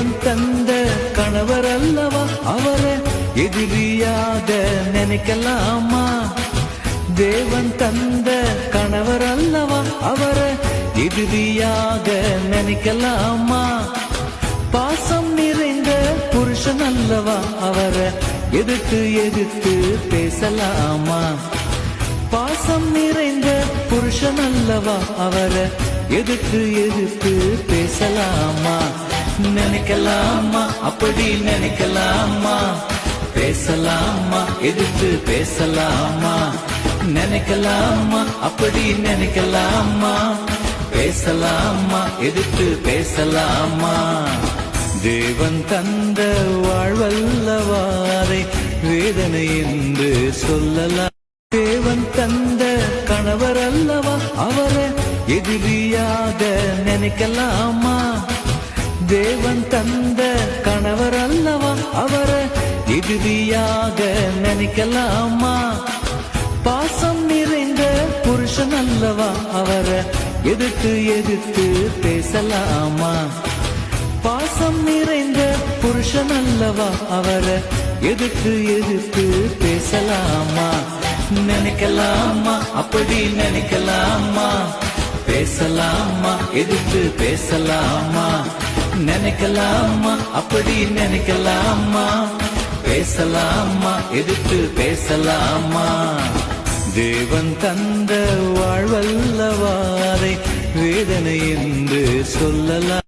தேவன் தந்த கணவர் அல்லவா, அவரை எதிரியாக நினைக்கலாமா? தேவன் தந்த கணவர் அல்லவா, அவரை எதிரியாக நினைக்கலாமா? பாசம் நிறைந்த புருஷன் அல்லவா, அவரை எதிர்த்து எதிர்த்து பேசலாமா? பாசம் நிறைந்த புருஷன் அல்லவா, அவரை எதிர்த்து எதிர்த்து பேசலாமா? நினைக்கலாமா? அப்படி நினைக்கலாமா? பேசலாமா? எதிர்த்து பேசலாமா? நினைக்கலாமா? அப்படி நினைக்கலாமா? பேசலாமா? எதிர்த்து பேசலாமா? தேவன் தந்த வாழ்வல்லவாரை வேதனை என்று சொல்லலாம். தேவன் தந்த கணவர் அல்லவா, அவரை எதிரியாக நினைக்கலாமா? தேவன் தந்த கணவர் அல்லவா, அவரை எதிரியாக நினைக்கலாமா? பாசம் நிறைந்த புருஷன் அல்லவா, அவரை எதிர்த்து எதிர்த்து பேசலாமா? பாசம் நிறைந்த புருஷன் அல்லவா, அவரை எதிர்த்து எதிர்த்து பேசலாமா? நினைக்கலாமா? அப்படி நினைக்கலாமா? பேசலாமா? எதிர்த்து பேசலாமா? நினைக்கலாமா? அப்படி நினைக்கலாமா? பேசலாமா? எதிர்த்து பேசலாமா? தேவன் தந்த வாழ்வல்லவாரை வேதனை என்று சொல்லலாம்.